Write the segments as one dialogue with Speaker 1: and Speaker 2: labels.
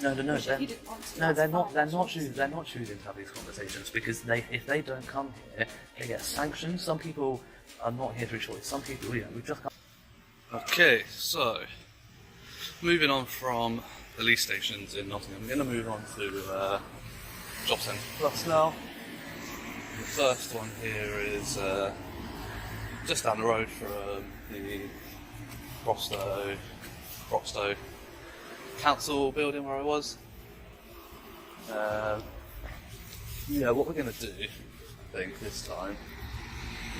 Speaker 1: No.
Speaker 2: You didn't want to.
Speaker 1: No, they're not. They're not choosing to have these conversations because if they don't come here, they get sanctioned. Some people are not here through choice. Some people, we just can't.
Speaker 3: Okay, so moving on from police stations in Nottingham, I'm going to move on to Job Centre Plus now. The first one here is just down the road from the Broxtowe Council building where I was. What we're going to do, I think, this time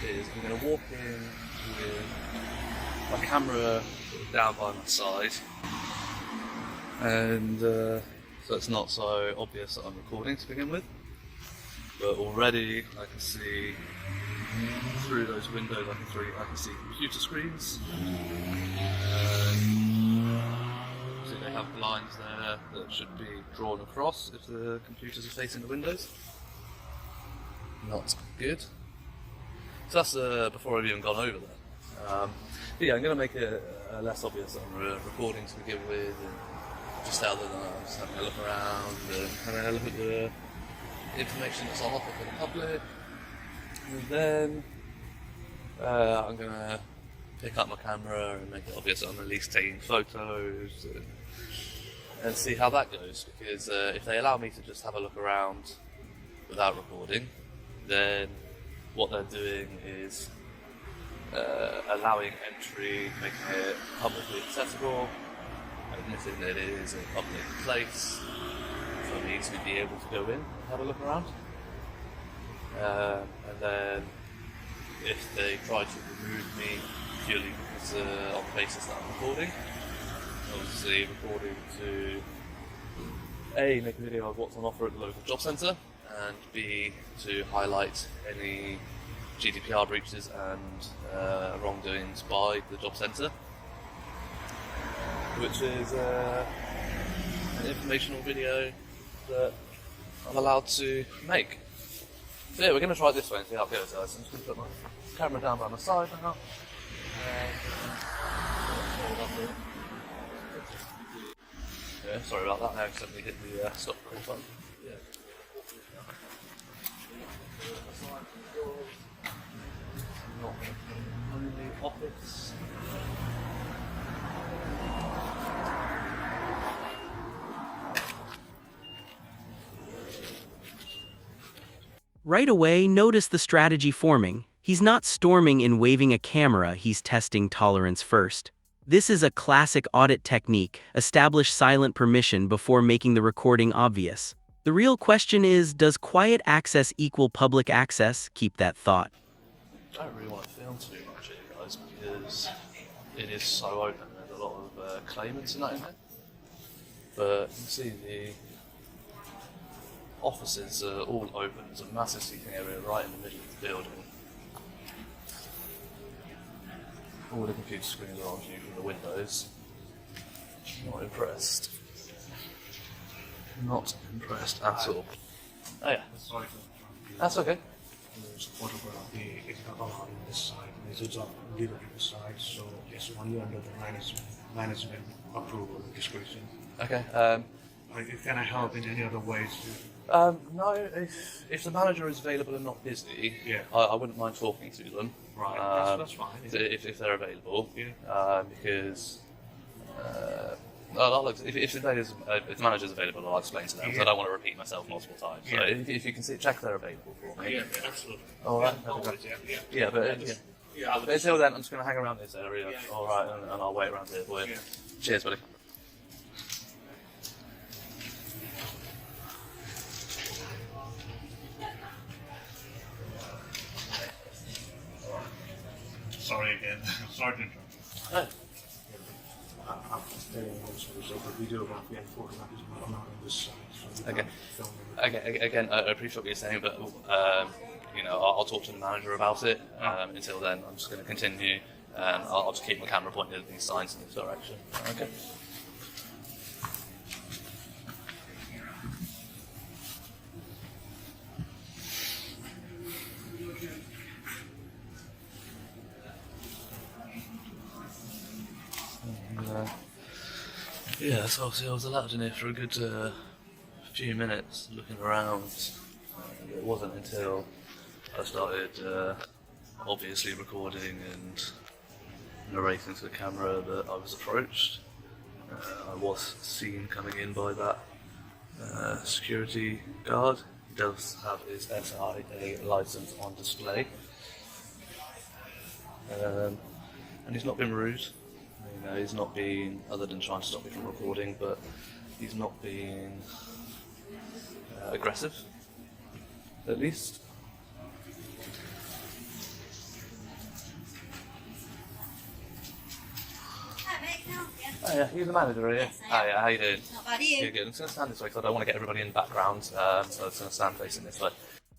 Speaker 3: is I'm going to walk in with my camera down by my side, and so it's not so obvious that I'm recording to begin with. But already I can see through those windows. I can see computer screens. See they have blinds there that should be drawn across if the computers are facing the windows. Not good. So that's before I've even gone over there. I'm going to make it less obvious that I'm recording to begin with, and just tell them that I'm just having a look around and having a look at the information that's on offer for the public. And then I'm going to pick up my camera and make it obvious that I'm at least taking photos and see how that goes, because if they allow me to just have a look around without recording, then what they're doing is allowing entry, making it publicly accessible, admitting that it is a public place for me to be able to go in and have a look around. And then if they try to remove me purely because on the basis that I'm recording, obviously recording to A, make a video of what's on offer at the local job centre, and B, to highlight any GDPR breaches and wrongdoings by the job centre, which is an informational video that I'm allowed to make. So yeah, we're going to try it this way and see how it goes, guys. I'm just going to put my camera down by my side now. Yeah, sorry about that, I accidentally hit the stop recording button. Yeah. Not only office.
Speaker 4: Right away, notice the strategy forming. He's not storming and waving a camera, he's testing tolerance first. This is a classic audit technique, establish silent permission before making the recording obvious. The real question is, does quiet access equal public access? Keep that thought.
Speaker 1: I don't really want to film too much here, guys, because it is so open. There's a lot of claimants in that in there. But you can see the offices are all open. There's a massive seating area right in the middle of the building. All the computer screens are on view from the windows. Not impressed. Not impressed at all. Oh yeah.
Speaker 5: Sorry for
Speaker 1: That's okay.
Speaker 5: the photography is not allowed on this side. This is on the side, so it's only under the management approval and discretion.
Speaker 1: Okay.
Speaker 5: Can I help in any other ways?
Speaker 1: No, if the manager is available and not busy,
Speaker 5: Yeah.
Speaker 1: I wouldn't mind talking to them.
Speaker 5: Right, that's fine.
Speaker 1: If they're available,
Speaker 5: Yeah.
Speaker 1: because if the manager's available, I'll explain to them. So I don't want to repeat myself multiple times. So
Speaker 5: Yeah.
Speaker 1: if you can check they're available for me.
Speaker 5: Yeah, absolutely.
Speaker 1: All right.
Speaker 5: No
Speaker 1: Okay.
Speaker 5: worries, yeah.
Speaker 1: Yeah, but
Speaker 5: Yeah,
Speaker 1: but until then, I'm just going to hang around this area.
Speaker 5: Yeah.
Speaker 1: All right, and I'll wait around here for you.
Speaker 5: Yeah.
Speaker 1: Cheers, buddy.
Speaker 5: Sorry again. Sorry to interrupt.
Speaker 1: Oh.
Speaker 5: I'm telling you also, so the videography and photography is not allowed on this side. So you
Speaker 1: Okay.
Speaker 5: can't film everything.
Speaker 1: Okay, again, I appreciate what you're saying, but I'll talk to the manager about it. Until then, I'm just going to continue, and I'll just keep my camera pointed at these signs in this direction. Okay.
Speaker 3: Yeah, so obviously I was allowed in here for a good few minutes looking around. It wasn't until I started obviously recording and narrating to the camera that I was approached. I was seen coming in by that security guard. He does have his SIA license on display. And he's not been rude. You know, he's not been, other than trying to stop me from recording, but he's not been aggressive, at least. Oh yeah, you're the manager, are you?
Speaker 2: Yes, I am.
Speaker 3: Oh yeah, how you doing?
Speaker 2: Not bad, are you?
Speaker 3: Good, good. I'm just going to stand this way because I don't want to get everybody in the background, so I'm just going to stand facing this way.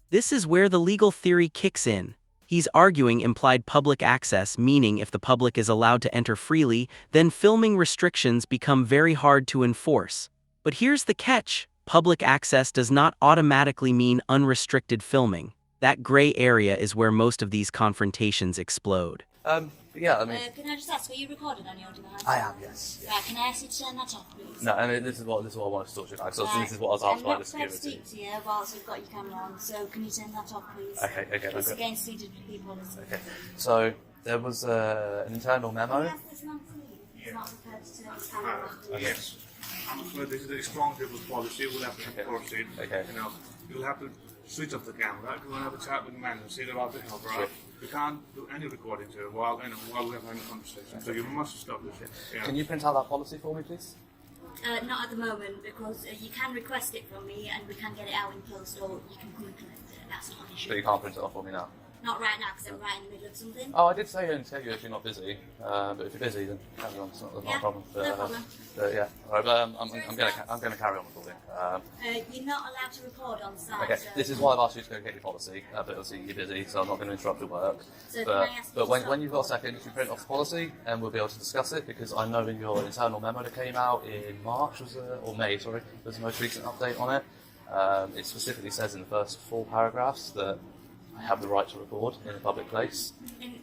Speaker 4: This is where the legal theory kicks in. He's arguing implied public access, meaning if the public is allowed to enter freely, then filming restrictions become very hard to enforce. But here's the catch. Public access does not automatically mean unrestricted filming. That gray area is where most of these confrontations explode.
Speaker 3: Yeah, I mean...
Speaker 2: Can I just ask, were you recording on your device?
Speaker 3: I am, yes.
Speaker 2: Right, can I ask you to turn that off, please?
Speaker 3: No, I mean, this is what I wanted to talk to you about, so this is what I was asked by the
Speaker 2: I'm not prepared to
Speaker 3: security.
Speaker 2: speak to you whilst you've got your camera on, so can you turn that off, please?
Speaker 3: Okay,
Speaker 2: It's
Speaker 3: okay.
Speaker 2: against seated people.
Speaker 3: Okay, so there was an internal
Speaker 2: Can you
Speaker 3: memo.
Speaker 2: ask this man, please? He's not prepared to turn his camera off, please.
Speaker 5: Yes. Well, this is a strong people's policy. We'll have to enforce it.
Speaker 3: Okay.
Speaker 5: You know, you'll have to switch off the camera. If you want to have a chat with the manager, see about the helper
Speaker 3: Sure.
Speaker 5: out. You can't do any recording to it while we're having a conversation. So you must stop this. Yeah.
Speaker 3: Can you print out that policy for me, please?
Speaker 2: Not at the moment, because you can request it from me and we can get it out in post, or you can come and collect it. That's not an issue.
Speaker 3: But you can't print it off for me now.
Speaker 2: Not right now, because I'm right in the middle of something.
Speaker 3: Oh, I did say and tell you if you're not busy. But if you're busy, then carry on. It's not a problem.
Speaker 2: No problem.
Speaker 3: Yeah. All right. But I'm going to carry on recording.
Speaker 2: You're not allowed to record on site.
Speaker 3: Okay.
Speaker 2: So
Speaker 3: This is why I've asked you to go get your policy. But obviously you're busy, so I'm not going to interrupt your work.
Speaker 2: So
Speaker 3: But
Speaker 2: can I ask you
Speaker 3: but
Speaker 2: to
Speaker 3: when
Speaker 2: stop
Speaker 3: when you've got a second, if you print off the policy, and we'll be able to discuss it, because I know in your internal memo that came out in March or May, sorry, there's the most recent update on it. It specifically says in the first 4 paragraphs that I have the right to record in a public place.
Speaker 2: And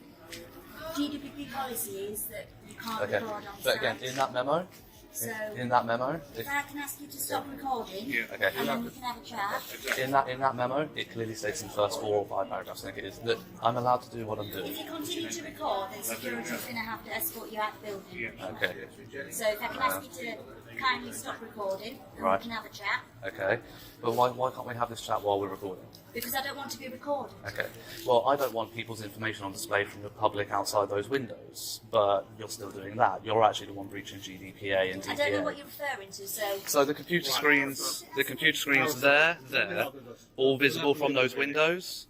Speaker 2: GDPR policy is that you can't
Speaker 3: Okay.
Speaker 2: record on
Speaker 3: But
Speaker 2: site.
Speaker 3: again, in that memo,
Speaker 2: So
Speaker 3: in that memo,
Speaker 2: if I can ask you to stop recording,
Speaker 5: Yeah.
Speaker 3: Okay.
Speaker 2: and then we can have a chat.
Speaker 3: in that memo, it clearly states in the first 4 or 5 paragraphs, I think it is, that I'm allowed to do what I'm doing.
Speaker 2: If you continue to record, then security's going to have to escort you out the building.
Speaker 5: Yeah.
Speaker 3: Okay.
Speaker 2: So if I can ask you to kindly stop recording, and
Speaker 3: Right.
Speaker 2: we can have a chat,
Speaker 3: Okay. But why can't we have this chat while we're recording?
Speaker 2: because I don't want to be recorded.
Speaker 3: Okay. Well, I don't want people's information on display from the public outside those windows, but you're still doing that. You're actually the one breaching GDPR and DPA.
Speaker 2: I don't know what you're referring to, so
Speaker 3: So the computer screens there, all visible from those windows.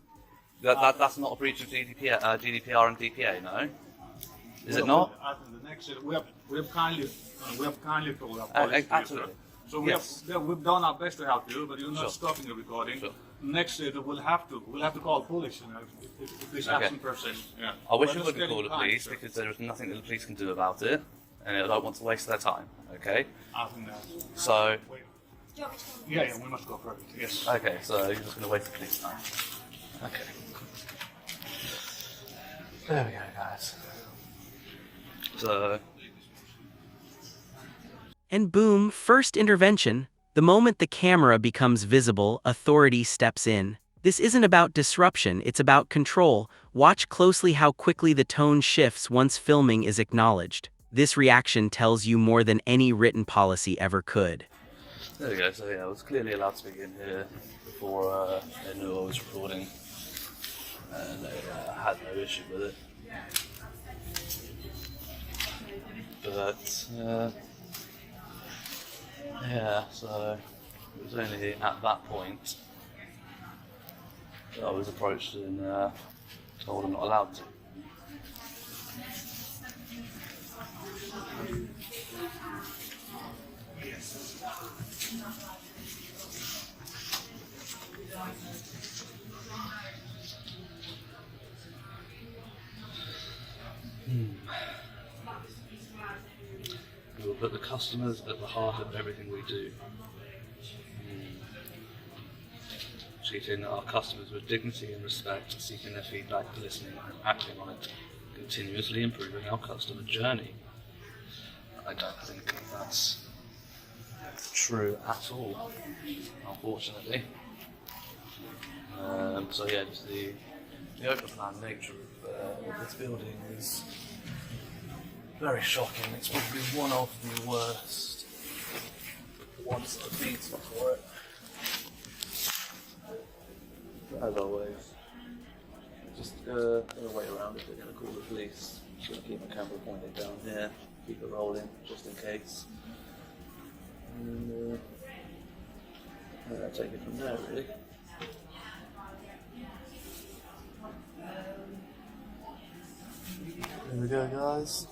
Speaker 3: That's not a breach of GDPR and DPA, no? Is it not?
Speaker 5: I think the next we have kindly told our
Speaker 3: Uh,
Speaker 5: policy.
Speaker 3: absolutely.
Speaker 5: So
Speaker 3: Yes.
Speaker 5: we've done our best to help you, but you're not
Speaker 3: Sure.
Speaker 5: stopping the recording.
Speaker 3: Sure.
Speaker 5: Next we'll have to call police. You know, if this
Speaker 3: Okay.
Speaker 5: action persists. Yeah.
Speaker 3: I wish
Speaker 5: We're
Speaker 3: you
Speaker 5: just
Speaker 3: wouldn't
Speaker 5: getting
Speaker 3: call the
Speaker 5: kind,
Speaker 3: police
Speaker 5: so
Speaker 3: because there is nothing that the police can do about it, and I don't want to waste their time. Okay.
Speaker 5: I think that.
Speaker 3: So
Speaker 2: do you want me to call the
Speaker 5: Yeah,
Speaker 2: police?
Speaker 5: we must go further. Yes.
Speaker 3: okay, so you're just going to waste the police time. Okay. There we go, guys. So
Speaker 4: And boom, first intervention. The moment the camera becomes visible, authority steps in. This isn't about disruption, it's about control. Watch closely how quickly the tone shifts once filming is acknowledged. This reaction tells you more than any written policy ever could.
Speaker 3: there we go. So yeah, I was clearly allowed to be in here before they knew I was recording, and they had no issue with it. But yeah, so it was only at that point that I was approached and told I'm not allowed to. We will put the customers at the heart of everything we do. Treating our customers with dignity and respect, seeking their feedback, listening and acting on it, continuously improving our customer journey. I don't think that's
Speaker 1: true at all, unfortunately. So yeah, just the open plan nature of this building is very shocking. It's probably one of the worst ones I've been to for it. But as always, just gonna wait around if they're gonna call the police. Just gonna keep my camera pointed down here, keep it rolling just in case. And I'll take it from there really. Here we go, guys.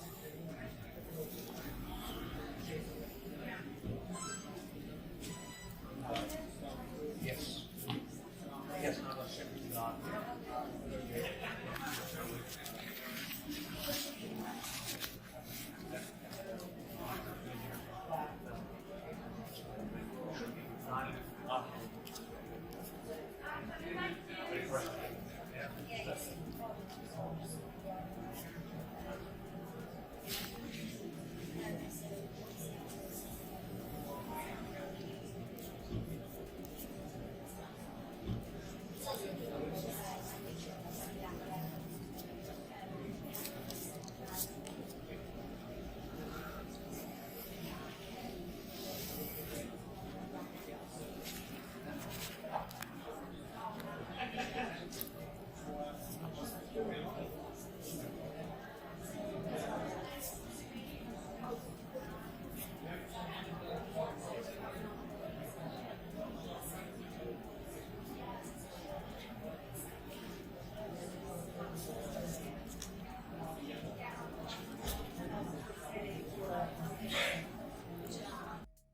Speaker 5: Yes. Yes.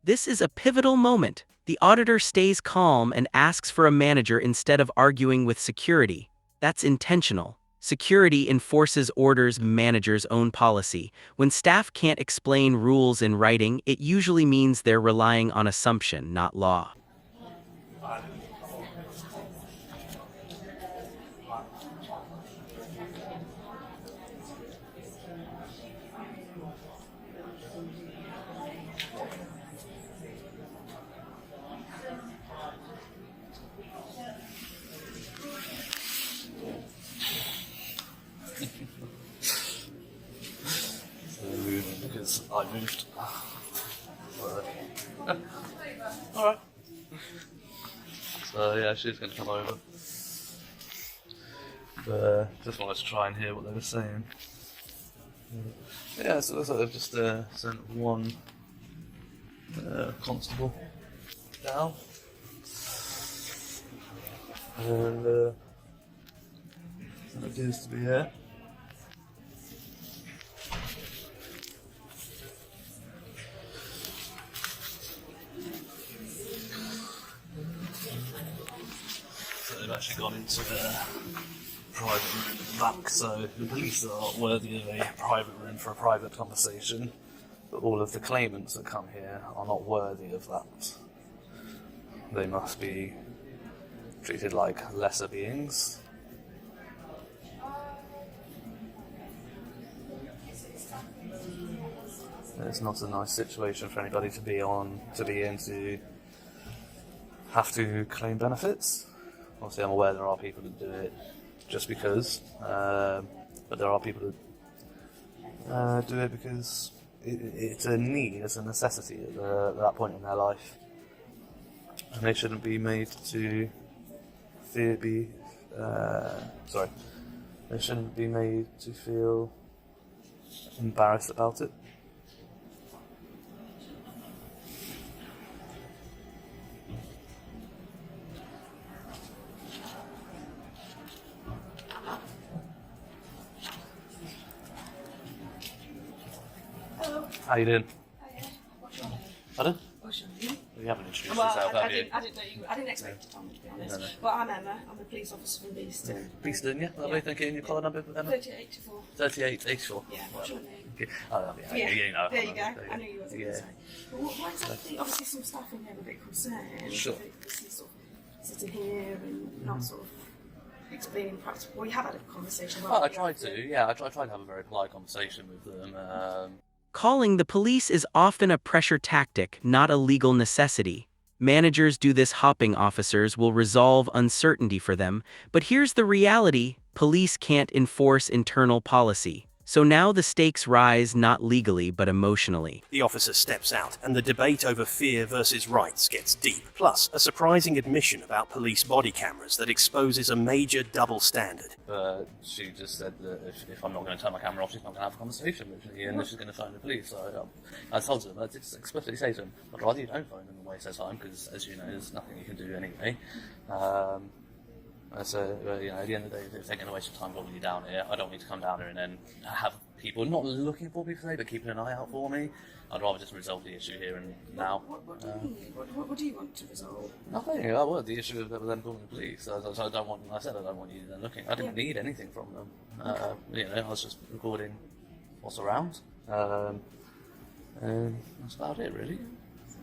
Speaker 4: This is a pivotal moment. The auditor stays calm and asks for a manager instead of arguing with security. That's intentional. Security enforces orders, manager's own policy. When staff can't explain rules in writing, it usually means they're relying on assumption, not law.
Speaker 1: Because I moved. Alright. So yeah, she's going to come over. But just wanted to try and hear what they were saying. Yeah, so it looks like they've just sent one constable down. And it appears to be here. They've actually gone into a private room at the back, so the police are worthy of a private room for a private conversation, but all of the claimants that come here are not worthy of that. They must be treated like lesser beings. It's not a nice situation for anybody to be in to have to claim benefits. Obviously, I'm aware there are people that do it just because, but there are people that do it because it's a need, it's a necessity at that point in their life, and they shouldn't be made to they shouldn't be made to feel embarrassed about it. How you doing? Pardon? You haven't introduced yourself, have you?
Speaker 6: I didn't expect it, Tom, to be honest.
Speaker 1: No.
Speaker 6: But I'm Emma. I'm a police officer from Beeston.
Speaker 1: Beeston, yeah? Lovely, thank you. And your collar number, Emma?
Speaker 6: 3884.
Speaker 1: 3884.
Speaker 6: Yeah, what's your name?
Speaker 1: Okay. Oh, yeah, you know.
Speaker 6: There you go. I knew you were going
Speaker 1: Yeah.
Speaker 6: to say. But what exactly, obviously some staff in there are a bit concerned.
Speaker 1: Sure.
Speaker 6: Obviously sort of sitting here and not sort of explaining practical. Well, you have had a conversation.
Speaker 1: Oh, I tried to, yeah. I tried to have a very polite conversation with them.
Speaker 4: Calling the police is often a pressure tactic, not a legal necessity. Managers do this hoping officers will resolve uncertainty for them, but here's the reality: police can't enforce internal policy. So now the stakes rise not legally but emotionally.
Speaker 7: The officer steps out, and the debate over fear versus rights gets deep. Plus, a surprising admission about police body cameras that exposes a major double standard.
Speaker 3: But she just said that if I'm not going to turn my camera off, she's not going to have a conversation with me, and she's going to phone the police. So I told her, I did explicitly say to him, I'd rather you don't phone them the way he says phone, because as you know, there's nothing you can do anyway. So, at the end of the day, if they're going to waste your time holding you down here, I don't need to come down here and then have people not looking for me per se, but keeping an eye out for me. I'd rather just resolve the issue here and now.
Speaker 6: What do you mean? What do you want to resolve?
Speaker 3: Nothing. The issue of them calling the police. So I don't want. I said I don't want you then looking. I didn't need anything from them. I was just recording what's around, and that's about it, really.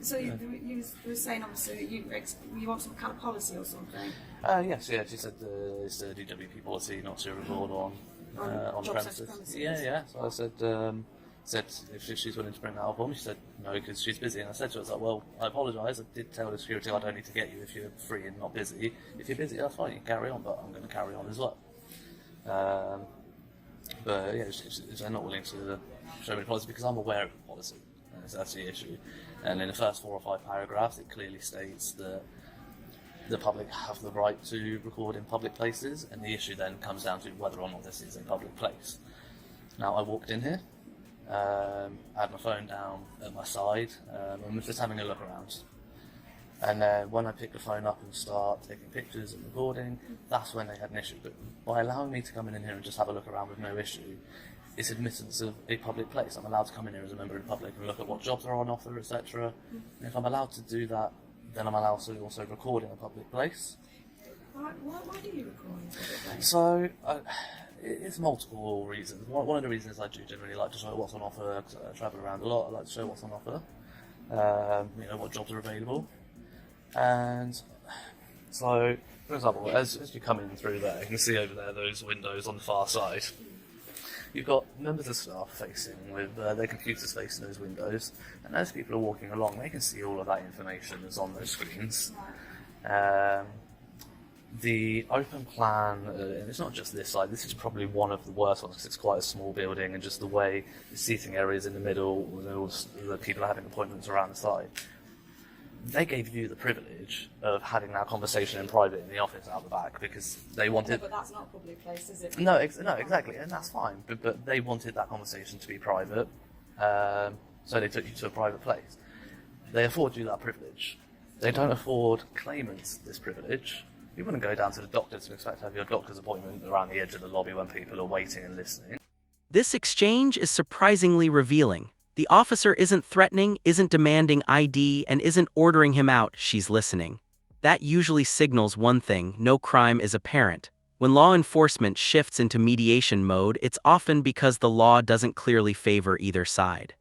Speaker 6: So you were saying obviously you want some kind of policy or something?
Speaker 3: Yes, yeah. She said it's the DWP policy not to record on premises. Yeah. So I said if she's willing to bring that up on me, she said no because she's busy, and I said to her, I was like, well, I apologise. I did tell the security I don't need to get you if you're free and not busy. If you're busy, that's fine. You can carry on, but I'm going to carry on as well. But yeah, they're not willing to show me the policy because I'm aware of the policy. That's the issue. And in the first 4 or 5 paragraphs, it clearly states that the public have the right to record in public places, and the issue then comes down to whether or not this is a public place. Now, I walked in here, I had my phone down at my side, and was just having a look around. And then when I pick the phone up and start taking pictures and recording, that's when they had an issue. But by allowing me to come in here and just have a look around with no issue, it's admittance of a public place. I'm allowed to come in here as a member of the public and look at what jobs are on offer, etc. And if I'm allowed to do that, then I'm allowed to also record in a public place.
Speaker 6: Why do you record in a public place?
Speaker 3: So, it's multiple reasons. One of the reasons I do generally like to show what's on offer, because I travel around a lot, I like to show what's on offer, what jobs are available. And so, for example, as you come in through there, you can see over there those windows on the far side. You've got members of staff facing with their computers facing those windows, and as people are walking along, they can see all of that information that's on those screens. The open plan, and it's not just this side, this is probably one of the worst ones because it's quite a small building, and just the way the seating area is in the middle, all the people are having appointments around the side. They gave you the privilege of having that conversation in private in the office out the back because they wanted.
Speaker 6: No, but that's not a public place, is it?
Speaker 3: No, exactly, and that's fine. But they wanted that conversation to be private, so they took you to a private place. They afford you that privilege. They don't afford claimants this privilege. You wouldn't go down to the doctors and expect to have your doctor's appointment around the edge of the lobby when people are waiting and listening.
Speaker 4: This exchange is surprisingly revealing. The officer isn't threatening, isn't demanding ID, and isn't ordering him out, she's listening. That usually signals one thing: no crime is apparent. When law enforcement shifts into mediation mode, it's often because the law doesn't clearly favor either side.